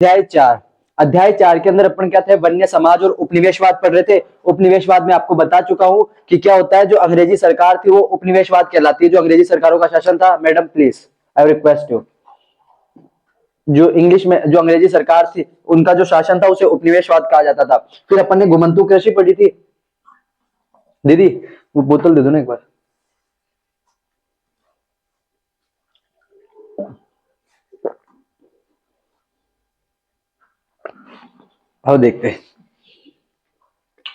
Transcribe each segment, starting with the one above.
अध्याय 4 के अंदर अपन क्या थे, वन्य समाज और उपनिवेशवाद पढ़ रहे थे। उपनिवेशवाद में आपको बता चुका हूं कि क्या होता है। जो अंग्रेजी सरकार थी वो उपनिवेशवाद कहलाती है। जो अंग्रेजी सरकारों का शासन था, madam please I request you, जो इंग्लिश में जो अंग्रेजी सरकार थी उनका जो शासन था उसे उपनिवेशवाद कहा जाता था। फिर अपन ने घुमंतू कृषि पढ़ी थी। दीदी वो बोतल दे दो ना एक बार। अब देखते हैं।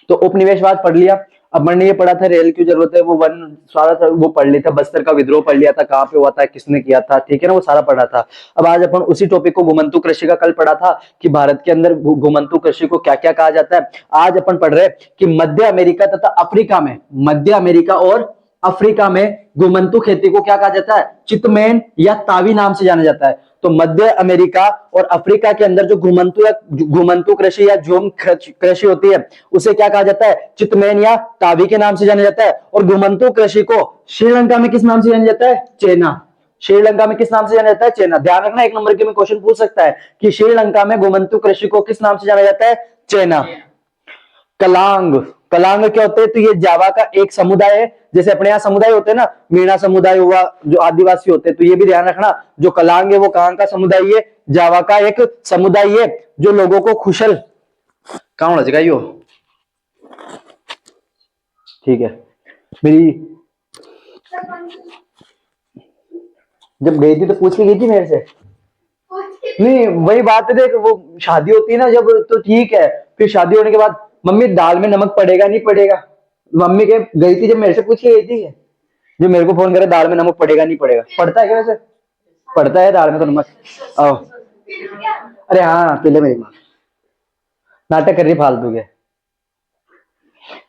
तो उपनिवेशवाद पढ़ लिया। अब मैंने ये पढ़ा था रेल की जरूरत है, वो वन सारा था वो पढ़ लिया था। बस्तर का विद्रोह पढ़ लिया था, कहाँ पे हुआ था, किसने किया था, ठीक है ना, वो सारा पढ़ा था। अब आज अपन उसी टॉपिक को, घुमंतू कृषि का कल पढ़ा था कि भारत के अंदर घुमंतू कृषि को क्या क्या कहा जाता है। आज अपन पढ़ रहे हैं कि मध्य अमेरिका तथा अफ्रीका में, मध्य अमेरिका और अफ्रीका में घुमंतू खेती को क्या कहा जाता है, चितमैन या तावी नाम से जाना जाता है। तो मध्य अमेरिका और अफ्रीका के अंदर जो घुमंतू कृषि या झूम कृषि होती है उसे क्या कहा जाता है, चितमैन या तावी के नाम से जाना जाता है। और घुमंतू कृषि को श्रीलंका में किस नाम से जाना जाता है, चेना। श्रीलंका में किस नाम से जाना जाता है, चेना। ध्यान रखना, एक नंबर के में क्वेश्चन पूछ सकता है कि श्रीलंका में घुमंतू कृषि को किस नाम से जाना जाता है, चेना। कलांग, कलांग क्या होते हैं, तो ये जावा का एक समुदाय है। जैसे अपने यहाँ समुदाय होते हैं ना, मीणा समुदाय हुआ, जो आदिवासी होते हैं, तो ये भी ध्यान रखना जो कलांग है वो कहाँ का समुदाय है, जावा का एक समुदाय है जो लोगों को खुशल कहाँ होना चाहिए यो, ठीक है। मेरी जब गई थी तो पूछ के गई थी मेरे से, नहीं वही बात है, देख वो शादी होती है ना जब, तो ठीक है। फिर शादी होने के बाद मम्मी दाल में नमक पड़ेगा नहीं पड़ेगा, मम्मी के गई थी जब मेरे से पूछ के गई थी, जो मेरे को फोन करे दाल में नमक पड़ेगा नहीं पड़ेगा, पड़ता है क्या वैसे, पड़ता है दाल में तो नमक। आओ, अरे हाँ पहले मेरी माँ नाटक कर रही फालतू के।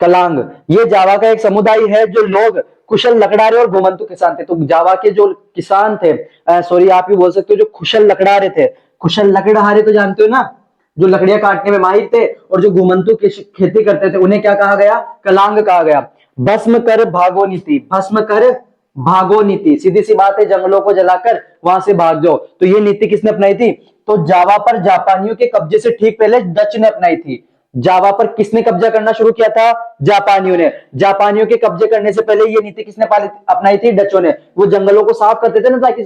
कलांग ये जावा का एक समुदाय है जो लोग कुशल लकड़ारे और घुमंतू किसान थे। तो जावा के जो किसान थे, सॉरी आप भी बोल सकते हो जो कुशल लकड़ारे थे, कुशल लकड़हारे तो जानते हो ना, जो लकड़ियां काटने में माहिर थे और जो घुमंतू की खेती करते थे, उन्हें क्या कहा गया, कलांग कहा गया। भस्म कर भागो नीति, भस्म कर भागो नीति, सीधी सी बात है, जंगलों को जलाकर वहां से भाग जाओ। तो ये नीति किसने अपनाई थी, तो जावा पर जापानियों के कब्जे से ठीक पहले डच ने अपनाई थी। जावा पर किसने कब्जा करना शुरू किया था, जापानियों ने। जापानियों के कब्जे करने से पहले ये नीति किसने अपनाई थी, डचों ने। वो जंगलों को साफ करते थे ना, ताकि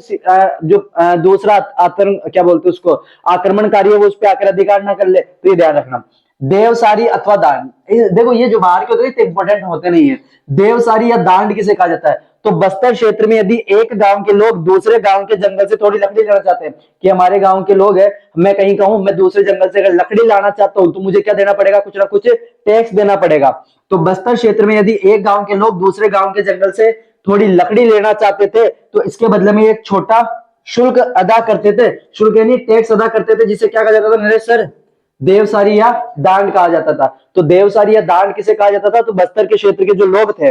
जो दूसरा क्या बोलते उसको, आक्रमणकारी है, वो उस पर आकर अधिकार ना कर ले। तो ये ध्यान रखना। देवसारी अथवा दांड, देखो ये जो बाहर के होते हैं इंपॉर्टेंट होते नहीं है। देवसारी या दांड किसे कहा जाता है, तो बस्तर क्षेत्र में यदि एक गांव के लोग दूसरे गांव के जंगल से थोड़ी लकड़ी लेना चाहते हैं, कि हमारे गांव के लोग हैं, मैं कहीं कहूं मैं दूसरे जंगल से अगर लकड़ी लाना चाहता हूं तो मुझे क्या देना पड़ेगा, कुछ ना कुछ टैक्स देना पड़ेगा। तो बस्तर क्षेत्र में यदि एक गांव के लोग दूसरे गांव के जंगल से थोड़ी लकड़ी लेना चाहते थे तो इसके बदले में एक छोटा शुल्क अदा करते थे। शुल्क यानी टैक्स अदा करते थे, जिसे क्या कहा जाता था नरेश सर, देवसारी या दांड कहा जाता था। तो देवसारी या दांड किसे कहा जाता था, तो बस्तर के क्षेत्र के जो लोग थे,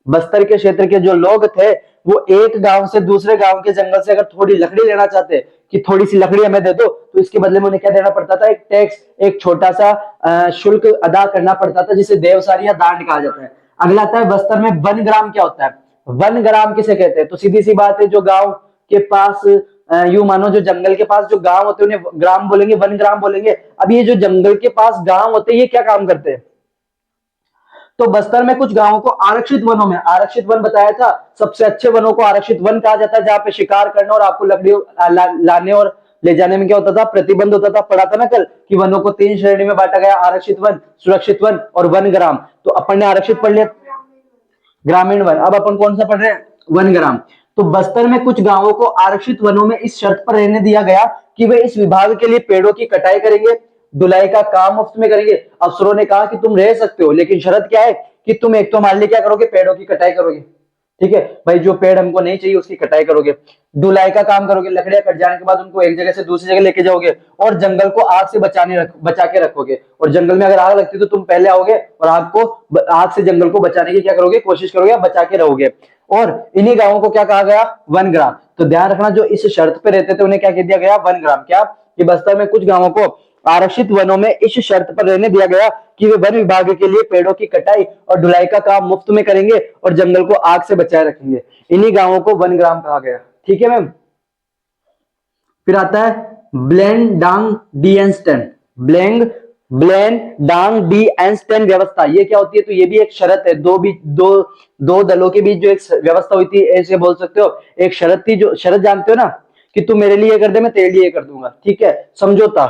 बस्तर के क्षेत्र के जो लोग थे, वो एक गांव से दूसरे गांव के जंगल से अगर थोड़ी लकड़ी लेना चाहते कि थोड़ी सी लकड़ी हमें दे दो, तो इसके बदले में उन्हें क्या देना पड़ता था, एक टैक्स, एक छोटा सा शुल्क अदा करना पड़ता था, जिसे देवसारी या दांड कहा जाता है। अगला आता है बस्तर में वन ग्राम क्या होता है, वन ग्राम किसे कहते हैं, तो सीधी सी बात है, जो गांव के पास यूं मानो जो जंगल के पास जो गांव होते हैं उन्हें ग्राम बोलेंगे, वन ग्राम बोलेंगे। अब ये जो जंगल के पास गांव होते हैं ये क्या काम करते हैं, तो बस्तर में कुछ गांवों को आरक्षित वनों में, आरक्षित वन बताया था, सबसे अच्छे वनों को आरक्षित वन कहा जाता है, जहां पे शिकार करने और आपको लकड़ी लाने और ले जाने में क्या होता था, प्रतिबंध होता था। पढ़ा था ना कल कि वनों को 3 श्रेणी में बांटा गया, आरक्षित वन, सुरक्षित वन और वन ग्राम। तो अपन ने आरक्षित पढ़ लिया, ग्रामीण वन। अब अपन कौन सा पढ़ रहे हैं, वन ग्राम। तो बस्तर में कुछ गांवों को आरक्षित वनों में इस शर्त पर रहने दिया गया कि वे इस विभाग के लिए पेड़ों की कटाई करेंगे, ढुलाई का काम मुफ्त में करेंगे। अफसरों ने कहा कि तुम रह सकते हो, लेकिन शर्त क्या है कि तुम एक तो हमारे लिए क्या करोगे, पेड़ों की कटाई करोगे, ठीक है भाई, जो पेड़ हमको नहीं चाहिए उसकी कटाई करोगे, ढुलाई का काम करोगे, लकड़ियां कट जाने के बाद उनको एक जगह से दूसरी जगह लेके जाओगे, और जंगल को आग से बचा के रखोगे। और जंगल में अगर आग लगती है तो तुम पहले आओगे और आग से जंगल को बचाने की क्या करोगे, कोशिश करोगे, बचा के रहोगे। और इन्हीं गांवों को क्या कहा गया, वन ग्राम। तो ध्यान रखना, जो इस शर्त पे रहते थे उन्हें क्या कह दिया गया, वन ग्राम। क्या कि बस्तर में कुछ गांवों को आरक्षित वनों में इस शर्त पर रहने दिया गया कि वे वन विभाग के लिए पेड़ों की कटाई और ढुलाई का काम मुफ्त में करेंगे और जंगल को आग से बचाए रखेंगे। इन्हीं गांवों को वन ग्राम कहा गया, ठीक है मैम। फिर आता है ब्लेन डांग डी एनस्टेन, ब्लेन डांग डी एनस्टेन व्यवस्था, ये क्या होती है? तो ये भी एक शर्त है, दो दलों के बीच जो एक व्यवस्था हुई थी, ऐसे बोल सकते हो एक शर्त थी, जो शर्त जानते हो ना कि तू मेरे लिए कर दे, मैं तेरे लिए कर दूंगा, ठीक है, समझौता।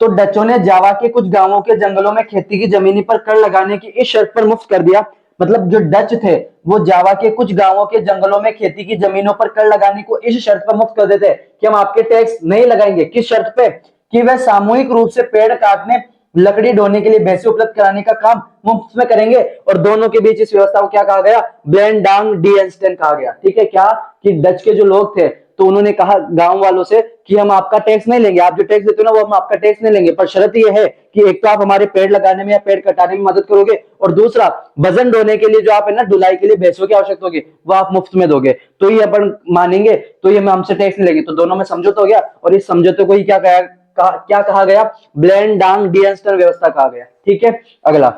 तो डचों ने जावा के कुछ गांवों के जंगलों में खेती की जमीनी पर कर लगाने की इस शर्त पर मुक्त कर दिया। मतलब जो डच थे वो जावा के कुछ गांवों के जंगलों में खेती की जमीनों पर कर लगाने को इस शर्त पर मुक्त कर देते कि हम आपके टैक्स नहीं लगाएंगे। किस शर्त पे? कि वह सामूहिक रूप से पेड़ काटने, लकड़ी ढोने के लिए भैंसे उपलब्ध कराने का काम मुफ्त में करेंगे। और दोनों के बीच इस व्यवस्था को क्या कहा गया? ब्लेन डांग डी एनस्टेन कहा गया। ठीक है, क्या कि डच के जो लोग थे तो उन्होंने कहा गांव वालों से कि हम आपका टैक्स नहीं लेंगे, आप जो टैक्स देते हो ना वो हम आपका टैक्स नहीं लेंगे, पर शर्त यह है कि एक तो आप हमारे पेड़ लगाने में या पेड़ कटाने में मदद करोगे, और दूसरा वजन ढोने के लिए जो आप है ना ढुलाई के लिए भैंसों की आवश्यकता होगी वो आप मुफ्त में दोगे, तो ये अपन मानेंगे, तो ये हमसे टैक्स नहीं लेंगे। तो दोनों में समझौता हो गया, और इस समझौते को ही क्या कहा गया? ब्लेन डांग डी एनस्टेन व्यवस्था कहा गया। ठीक है, अगला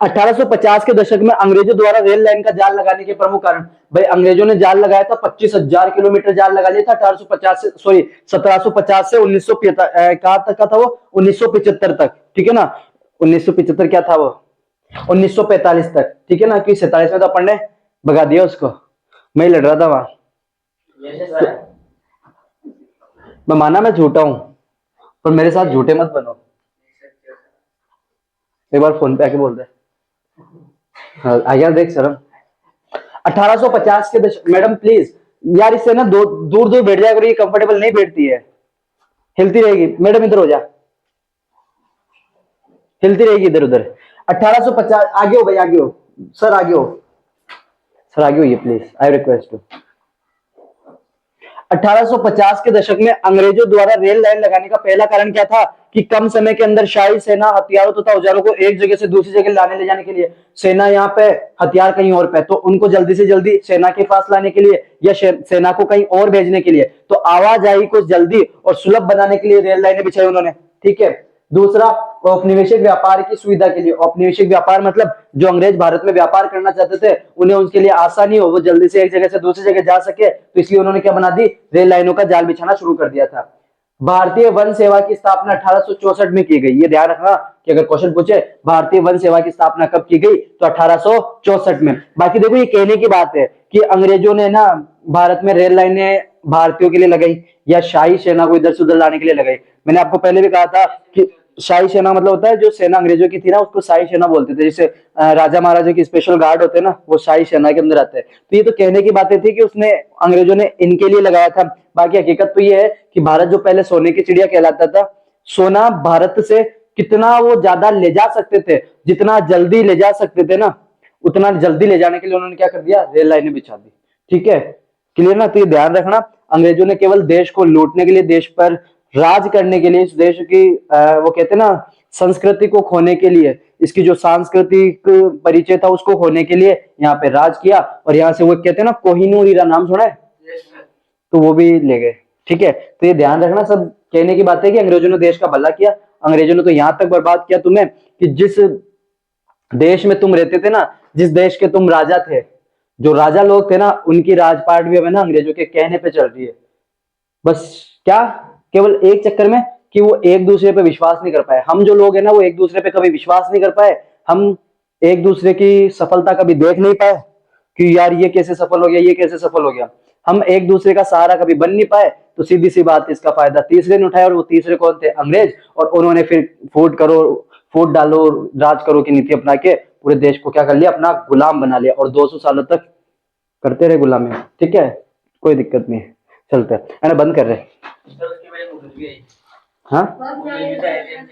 1850 के दशक में अंग्रेजों द्वारा रेल लाइन का जाल लगाने के प्रमुख कारण। भाई अंग्रेजों ने जाल लगाया था, 25,000 किलोमीटर जाल लगा लिया था 1850 से, सॉरी 1750 से 1975 कहां तक का था वो? 1975 तक, ठीक है ना। 1975 क्या था वो? 1945 तक, ठीक है ना, कि 47 में तो अपन ने भगा दिया उसको, मैं लड़ रहा था वहां। मैं माना मैं झूठा हूं, पर मेरे साथ झूठे मत बनो। एक बार फोन पे आके बोल दे। हाँ, आया देख शर्म। 1850 के दशक, मैडम प्लीज यार इससे ना दूर दूर बैठ जाए, ये कंफर्टेबल नहीं बैठती है, हिलती रहेगी। मैडम इधर हो जा, हिलती रहेगी इधर उधर। 1850, आगे हो भाई, आगे हो सर, आगे हो सर, आगे होइए प्लीज, आई रिक्वेस्ट यू। 1850 के दशक में अंग्रेजों द्वारा रेल लाइन लगाने का पहला कारण क्या था? कि कम समय के अंदर शाही सेना हथियारों तथा औजारों को एक जगह से दूसरी जगह लाने ले जाने के लिए, सेना यहाँ पे, हथियार कहीं और पे, तो उनको जल्दी से जल्दी सेना के पास लाने के लिए या सेना को कहीं और भेजने के लिए, तो आवाजाही को जल्दी और सुलभ बनाने के लिए रेल लाइनें बिछाई उन्होंने। ठीक है, दूसरा औपनिवेशिक व्यापार की सुविधा के लिए। औपनिवेशिक व्यापार मतलब जो अंग्रेज भारत में व्यापार करना चाहते थे उन्हें उसके लिए आसानी हो, वो जल्दी से एक जगह से दूसरी जगह जा सके, तो इसलिए उन्होंने क्या बना दी? रेल लाइनों का जाल बिछाना शुरू कर दिया था। भारतीय वन सेवा की स्थापना 1864 में की गई। ये ध्यान रखना कि अगर क्वेश्चन पूछे भारतीय वन सेवा की स्थापना कब की गई, तो 1864 में। बाकी देखो ये कहने की बात है कि अंग्रेजों ने ना भारत में रेल लाइनें भारतीयों के लिए लगाई या शाही सेना को इधर से उधर लाने के लिए लगाई। मैंने आपको पहले भी कहा था कि शाही सेना मतलब होता है जो सेना अंग्रेजों की थी ना उसको शाही सेना बोलते थे, जैसे राजा महाराजा की स्पेशल गार्ड होते हैं ना वो शाही सेना के अंदर आते हैं। तो ये तो कहने की बातें थी कि उसने अंग्रेजों ने इनके लिए लगाया था। बाकी हकीकत तो ये है कि भारत जो पहले सोने की चिड़िया कहलाता था, सोना भारत से कितना वो ज्यादा ले जा सकते थे, जितना जल्दी ले जा सकते थे ना उतना जल्दी ले जाने के लिए उन्होंने क्या कर दिया? रेल लाइनें बिछा दी। ठीक है, क्लियर ना। तो ये ध्यान रखना, अंग्रेजों ने केवल देश को लूटने के लिए, देश पर राज करने के लिए, इस देश की वो कहते हैं ना संस्कृति को खोने के लिए, इसकी जो सांस्कृतिक परिचय था उसको खोने के लिए यहाँ पे राज किया, और यहाँ से वो कहते हैं ना कोहिनूर हीरा, नाम सुना है? तो वो भी ले गए। ठीक है, तो ये ध्यान रखना, सब कहने की बात है कि अंग्रेजों ने देश का भला किया। अंग्रेजों ने तो यहां तक बर्बाद किया तुम्हें कि जिस देश में तुम रहते थे ना, जिस देश के तुम राजा थे, जो राजा लोग थे ना उनकी राजपाट भी हमें ना अंग्रेजों के कहने पे चल रही है। बस क्या? केवल एक चक्कर में कि वो एक दूसरे पे विश्वास नहीं कर पाए। हम जो लोग हैं ना वो एक दूसरे पे कभी विश्वास नहीं कर पाए, हम एक दूसरे की सफलता कभी देख नहीं पाए कि यार ये कैसे सफल हो गया, ये कैसे सफल हो गया, हम एक दूसरे का सहारा कभी बन नहीं पाए। तो सीधी सी बात, इसका फायदा तीसरे ने उठाया, और वो तीसरे कौन थे? अंग्रेज। और उन्होंने फिर फूट डालो राज करो की नीति अपना के पूरे देश को क्या कर लिया? अपना गुलाम बना लिया, और 200 सालों तक करते रहे गुलामी। ठीक है, कोई दिक्कत नहीं है, चलते हैं, बंद कर रहे। हाँ